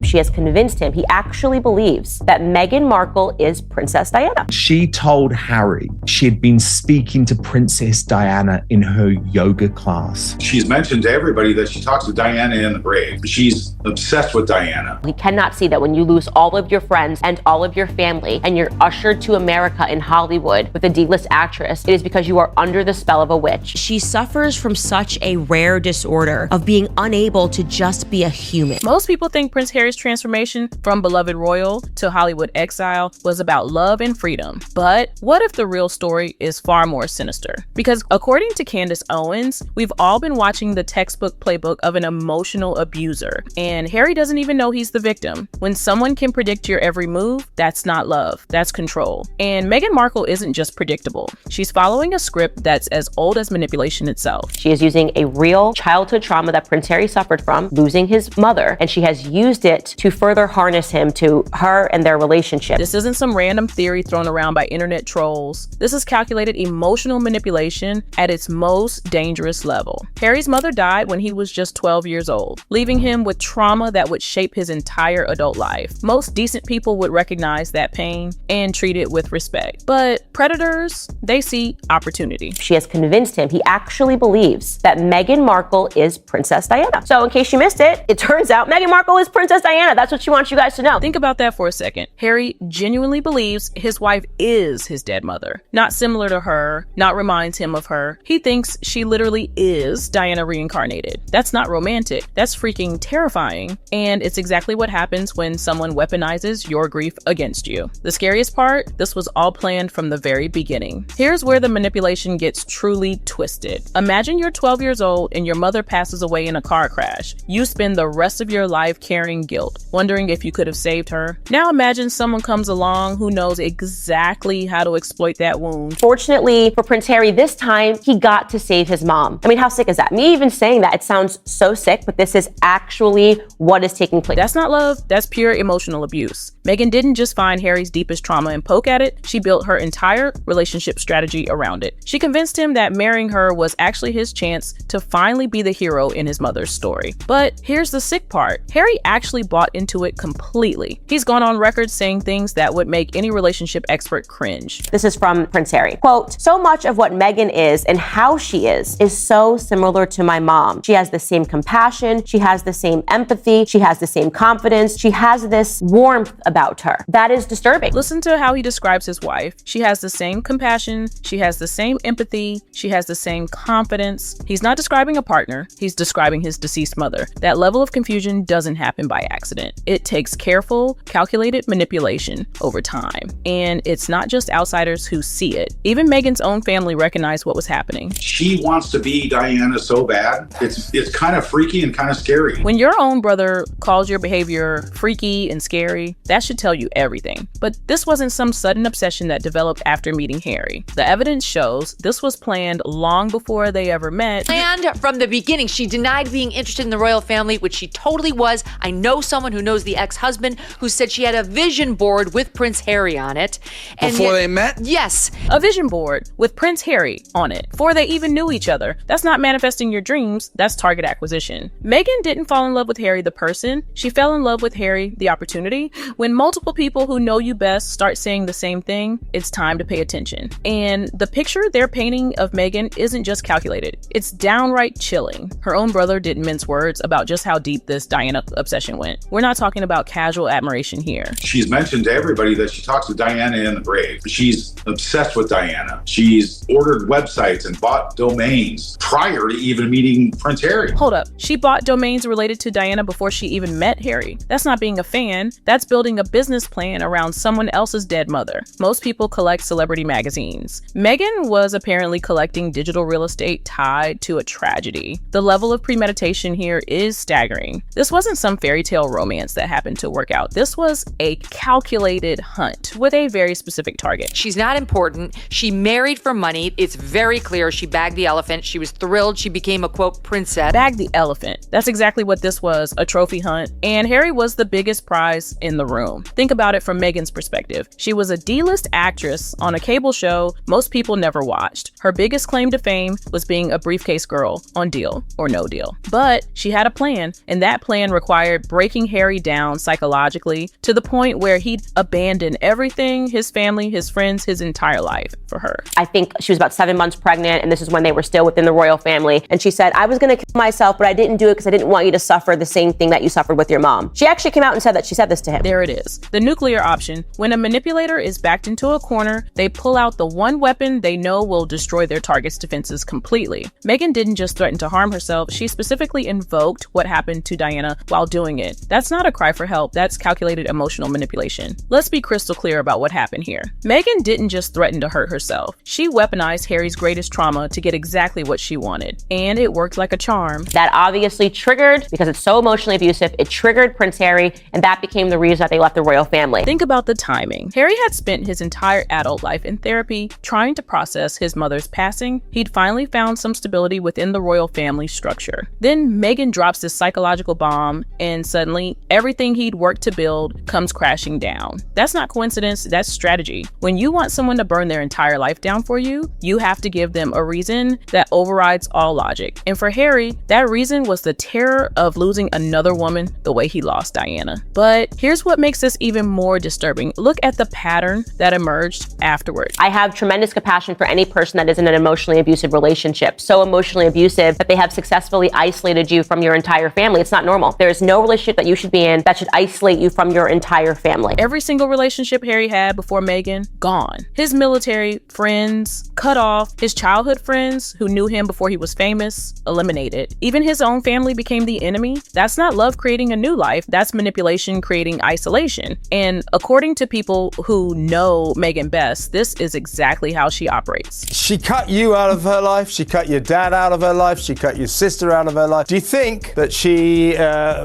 She has convinced him he actually believes that Meghan Markle is Princess Diana. She told Harry she had been speaking to Princess Diana in her yoga class. She's mentioned to everybody that she talks to Diana in the grave. She's obsessed with Diana. We cannot see that when you lose all of your friends and all of your family and you're ushered to America in Hollywood with a D-list actress, it is because you are under the spell of a witch. She suffers from such a rare disorder of being unable to just be a human. Most people think Prince Harry's transformation from beloved royal to Hollywood exile was about love and freedom. But what if the real story is far more sinister? Because according to Candace Owens, we've all been watching the textbook playbook of an emotional abuser, and Harry doesn't even know he's the victim. When someone can predict your every move, that's not love, that's control. And Meghan Markle isn't just predictable. She's following a script that's as old as manipulation itself. She is using a real childhood trauma that Prince Harry suffered from, losing his mother, and she has used it to further harness him to her and their relationship. This isn't some random theory thrown around by internet trolls. This is calculated emotional manipulation at its most dangerous level. Harry's mother died when he was just 12 years old, leaving him with trauma that would shape his entire adult life. Most decent people would recognize that pain and treat it with respect. But predators, they see opportunity. She has convinced him he actually believes that Meghan Markle is Princess Diana. So in case you missed it, it turns out Meghan Markle is Princess Diana. That's what she wants you guys to know. Think about that for a second. Harry genuinely believes his wife is his dead mother. Not similar to her, not reminds him of her. He thinks she literally is Diana reincarnated. That's not romantic. That's freaking terrifying. And it's exactly what happens when someone weaponizes your grief against you. The scariest part, this was all planned from the very beginning. Here's where the manipulation gets truly twisted. Imagine you're 12 years old and your mother passes away in a car crash. You spend the rest of your life carrying guilt, wondering if you could have saved her. Now imagine someone comes along who knows exactly how to exploit that wound. Fortunately for Prince Harry, this time he got to save his mom. I mean, how sick is that? Me even saying that, it sounds so sick, but this is actually what is taking place. That's not love, that's pure emotional abuse. Meghan didn't just find Harry's deepest trauma and poke at it, she built her entire relationship strategy around it. She convinced him that marrying her was actually his chance to finally be the hero in his mother's story. But here's the sick part. Harry actually bought into it completely. He's gone on record saying things that would make any relationship expert cringe. This is from Prince Harry. Quote, "So much of what Meghan is and how she is so similar to my mom. She has the same compassion, she has the same empathy, she has the same confidence, she has this warmth about her. That is disturbing." Listen to how he describes his wife. She has the same compassion, she has the same empathy, she has the same confidence. He's not describing a partner, he's describing his deceased mother. That level of confusion doesn't happen by accident. It takes careful, calculated manipulation over time. And it's not just outsiders who see it. Even Meghan's own family recognized what was happening. She wants to be Diana so bad. It's kind of freaky and kind of scary. When your own brother calls your behavior freaky and scary, that should tell you everything. But this wasn't some sudden obsession that developed after meeting Harry. The evidence shows this was planned long before they ever met. Planned from the beginning. She denied being interested in the royal family, which she totally was. I know someone who knows the ex-husband who said she had a vision board with Prince Harry on it. And before they met? Yes. A vision board with Prince Harry on it before they even knew each other. That's not manifesting your dreams, that's target acquisition. Meghan didn't fall in love with Harry the person, she fell in love with Harry the opportunity. When multiple people who know you best start saying the same thing, it's time to pay attention. And the picture they're painting of Meghan isn't just calculated, it's downright chilling. Her own brother didn't mince words about just how deep this Diana obsession went. We're not talking about casual admiration here. She's mentioned to everybody that she talks to Diana in the grave. She's obsessed with Diana. She's ordered websites and bought domains prior to even meeting Prince Harry. Hold up, she bought domains related to Diana before she even met Harry. That's not being a fan, that's building a business plan around someone else's dead mother. Most people collect celebrity magazines. Meghan was apparently collecting digital real estate tied to a tragedy. The level of premeditation here is staggering. This wasn't some fairy tale romance that happened to work out. This was a calculated hunt with a very specific target. She's not important. She married for money. It's very clear she bagged the elephant. She was thrilled she became a, quote, princess. Bagged the elephant. That's exactly what this was, a trophy hunt. And Harry was the biggest prize in the room. Think about it from Meghan's perspective. She was a D-list actress on a cable show most people never watched. Her biggest claim to fame was being a briefcase girl on Deal or No Deal. But she had a plan, and that plan required breaking breaking Harry down psychologically to the point where he'd abandon everything, his family, his friends, his entire life for her. I think she was about 7 months pregnant, and this is when they were still within the royal family. And she said, I was going to kill myself, but I didn't do it because I didn't want you to suffer the same thing that you suffered with your mom. She actually came out and said that she said this to him. There it is. The nuclear option. When a manipulator is backed into a corner, they pull out the one weapon they know will destroy their target's defenses completely. Meghan didn't just threaten to harm herself, she specifically invoked what happened to Diana while doing it. That's not a cry for help, that's calculated emotional manipulation. Let's be crystal clear about what happened here. Meghan didn't just threaten to hurt herself. She weaponized Harry's greatest trauma to get exactly what she wanted. And it worked like a charm. That obviously triggered, because it's so emotionally abusive, it triggered Prince Harry, and that became the reason that they left the royal family. Think about the timing. Harry had spent his entire adult life in therapy trying to process his mother's passing. He'd finally found some stability within the royal family structure. Then Meghan drops this psychological bomb, and suddenly everything he'd worked to build comes crashing down. That's not coincidence, that's strategy. When you want someone to burn their entire life down for you, you have to give them a reason that overrides all logic. And for Harry, that reason was the terror of losing another woman the way he lost Diana. But here's what makes this even more disturbing. Look at the pattern that emerged afterward. I have tremendous compassion for any person that is in an emotionally abusive relationship. So emotionally abusive that they have successfully isolated you from your entire family. It's not normal. There is no relationship that you should be in that should isolate you from your entire family. Every single relationship Harry had before Meghan, gone. His military friends, cut off. His childhood friends who knew him before he was famous, eliminated. Even his own family became the enemy. That's not love creating a new life. That's manipulation creating isolation. And according to people who know Meghan best, this is exactly how she operates. She cut you out of her life. She cut your dad out of her life. She cut your sister out of her life. Do you think that she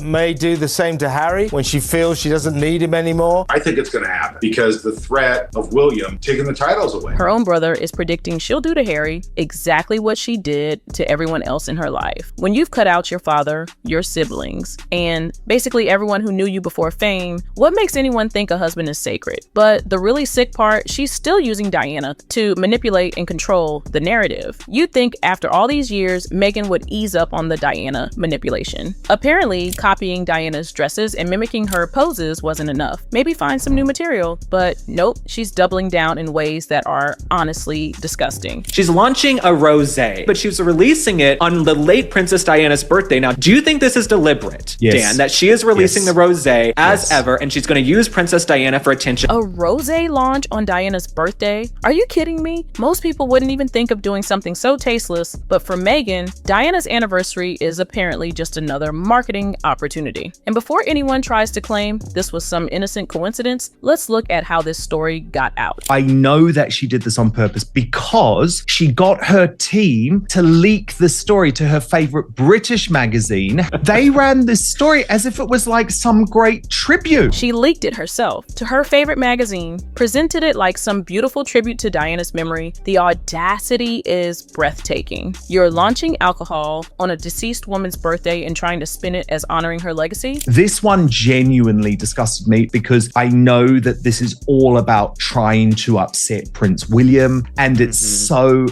may do the same to Harry when she feels she doesn't need him anymore? I think it's going to happen because the threat of William taking the titles away. Her own brother is predicting she'll do to Harry exactly what she did to everyone else in her life. When you've cut out your father, your siblings, and basically everyone who knew you before fame, what makes anyone think a husband is sacred? But the really sick part, she's still using Diana to manipulate and control the narrative. You'd think after all these years, Meghan would ease up on the Diana manipulation. Apparently, copying Diana's dresses and mimicking her poses wasn't enough. Maybe find some new material, but nope, she's doubling down in ways that are honestly disgusting. She's launching a rosé, but she was releasing it on the late Princess Diana's birthday. Now, do you think this is deliberate, Yes. Dan, that she is releasing Yes. the rosé as Yes. ever, and she's going to use Princess Diana for attention? A rosé launch on Diana's birthday? Are you kidding me? Most people wouldn't even think of doing something so tasteless, but for Meghan, Diana's anniversary is apparently just another marketing opportunity. And before anyone tries to claim this was some innocent coincidence, let's look at how this story got out. I know that she did this on purpose because she got her team to leak the story to her favorite British magazine. They ran this story as if it was like some great tribute. She leaked it herself to her favorite magazine, presented it like some beautiful tribute to Diana's memory. The audacity is breathtaking. You're launching alcohol on a deceased woman's birthday and trying to spin it as honoring her legacy? This one genuinely disgusted me because I know that this is all about trying to upset Prince William, and it's so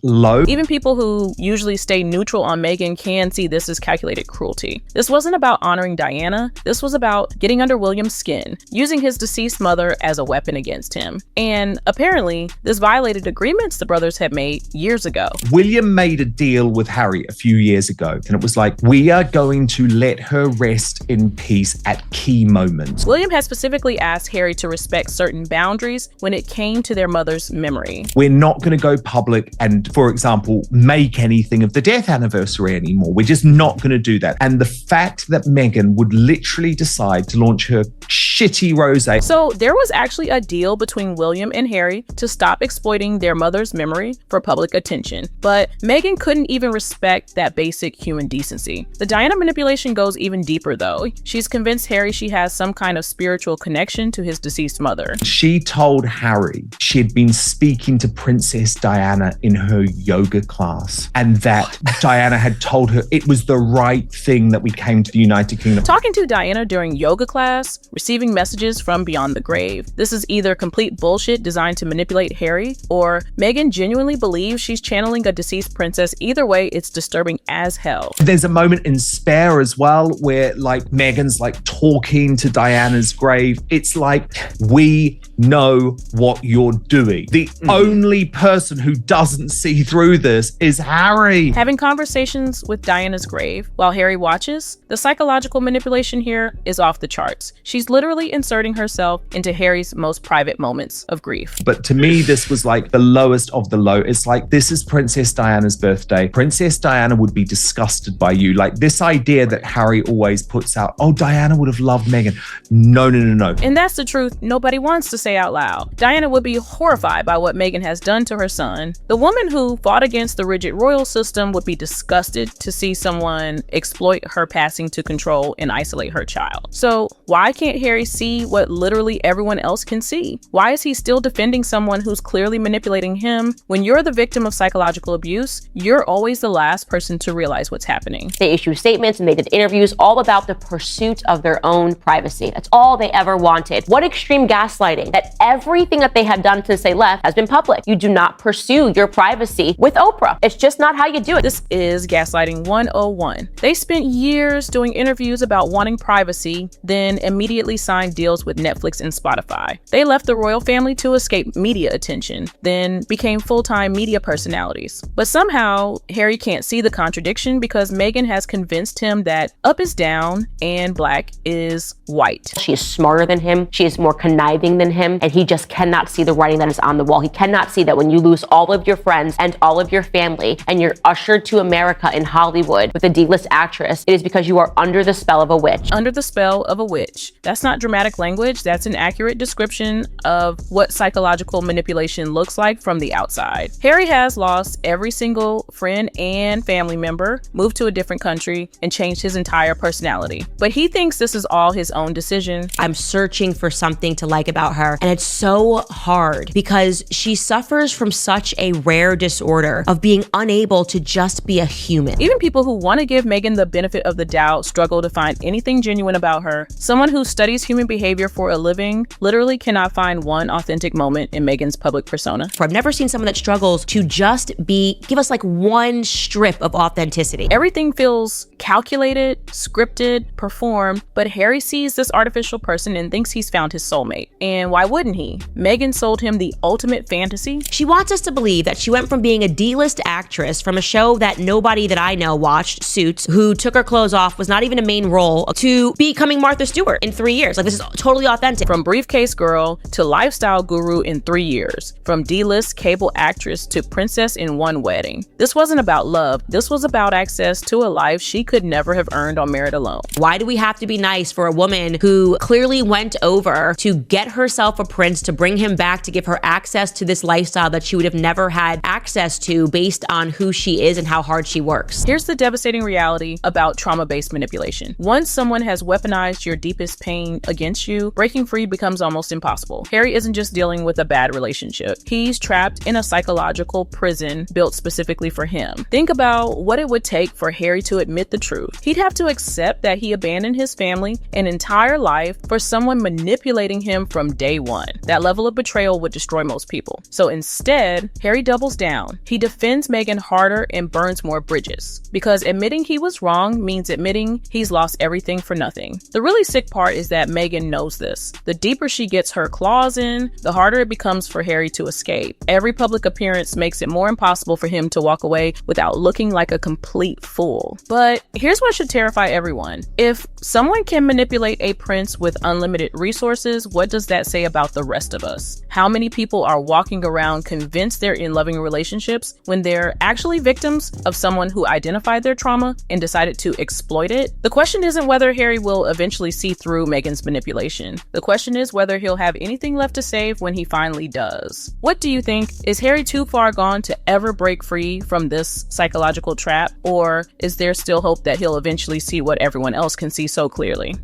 low. Even people who usually stay neutral on Meghan can see this as calculated cruelty. This wasn't about honoring Diana. This was about getting under William's skin, using his deceased mother as a weapon against him. And apparently, this violated agreements the brothers had made years ago. William made a deal with Harry a few years ago, and it was like, we are going to let her rest in peace at key moments. William had specifically asked Harry to respect certain boundaries when it came to their mother's memory. We're not going to go public and, for example, make anything of the death anniversary anymore. We're just not going to do that. And the fact that Meghan would literally decide to launch her shitty rosé. So there was actually a deal between William and Harry to stop exploiting their mother's memory for public attention. But Meghan couldn't even respect that basic human decency. The Diana manipulation goes even deeper though. She's convinced Harry she has some kind of spiritual connection to his deceased mother. She told Harry she had been speaking to Princess Diana in her yoga class, and that Diana had told her it was the right thing that we came to the United Kingdom. Talking to Diana during yoga class, receiving receiving messages from beyond the grave. This is either complete bullshit designed to manipulate Harry, or Meghan genuinely believes she's channeling a deceased princess. Either way, it's disturbing as hell. There's a moment in Spare as well where like Meghan's like talking to Diana's grave. It's like, we know what you're doing. The only person who doesn't see through this is Harry. Having conversations with Diana's grave while Harry watches, the psychological manipulation here is off the charts. She's literally inserting herself into Harry's most private moments of grief. But to me, this was like the lowest of the low. It's like, this is Princess Diana's birthday. Princess Diana would be disgusted by you. Like this idea that Harry always puts out, oh, Diana would have loved Meghan. No. And that's the truth nobody wants to say out loud. Diana would be horrified by what Meghan has done to her son. The woman who fought against the rigid royal system would be disgusted to see someone exploit her passing to control and isolate her child. So why can't Harry see what literally everyone else can see? Why is he still defending someone who's clearly manipulating him? When you're the victim of psychological abuse, you're always the last person to realize what's happening. They issued statements and they did interviews all about the pursuit of their own privacy. That's all they ever wanted. What extreme gaslighting, that everything that they have done since they left has been public. You do not pursue your privacy with Oprah. It's just not how you do it. This is gaslighting 101. They spent years doing interviews about wanting privacy, then immediately signed deals with Netflix and Spotify. They left the royal family to escape media attention, then became full-time media personalities. But somehow, Harry can't see the contradiction because Meghan has convinced him that up is down and black is white. She is smarter than him. She is more conniving than him. And he just cannot see the writing that is on the wall. He cannot see that when you lose all of your friends and all of your family and you're ushered to America in Hollywood with a D-list actress, it is because you are under the spell of a witch. Under the spell of a witch. That's not dramatic language. That's an accurate description of what psychological manipulation looks like from the outside. Harry has lost every single friend and family member, moved to a different country, and changed his entire personality. But he thinks this is all his own decision. I'm searching for something to like about her, and it's so hard because she suffers from such a rare disorder of being unable to just be a human. Even people who want to give Meghan the benefit of the doubt struggle to find anything genuine about her. Someone who studies human behavior for a living literally cannot find one authentic moment in Meghan's public persona. I've never seen someone that struggles to just give us like one strip of authenticity. Everything feels calculated, scripted, performed, but Harry sees this artificial person and thinks he's found his soulmate. And why wouldn't he? Meghan sold him the ultimate fantasy. She wants us to believe that she went from being a D-list actress from a show that nobody that I know watched, Suits, who took her clothes off, was not even a main role, to becoming Martha Stewart in 3 years. Like, this is totally authentic. From briefcase girl to lifestyle guru in 3 years. From D-list cable actress to princess in one wedding. This wasn't about love. This was about access to a life she could never have earned on merit alone. Why do we have to be nice for a woman who clearly went over to get herself a prince, to bring him back, to give her access to this lifestyle that she would have never had access to based on who she is and how hard she works? Here's the devastating reality about trauma-based manipulation. Once someone has weaponized your deepest pain against you, breaking free becomes almost impossible. Harry isn't just dealing with a bad relationship. He's trapped in a psychological prison built specifically for him. Think about what it would take for Harry to admit the truth. He'd have to accept that he abandoned his family and entire life for someone manipulating him from day one. That level of betrayal would destroy most people. So instead, Harry doubles down. He defends Meghan harder and burns more bridges. Because admitting he was wrong means admitting he's lost everything for nothing. The really sick part is that Meghan knows this. The deeper she gets her claws in, the harder it becomes for Harry to escape. Every public appearance makes it more impossible for him to walk away without looking like a complete fool. But here's what should terrify everyone. If someone can manipulate a prince with unlimited resources, what does that say about the rest of us? How many people are walking around convinced they're in loving relationships when they're actually victims of someone who identified their trauma and decided to exploit it? The question isn't whether Harry will eventually see through Meghan's manipulation. The question is whether he'll have anything left to save when he finally does. What do you think? Is Harry too far gone to ever break free from this psychological trap? Or is there still hope that he'll eventually see what everyone else can see so clearly?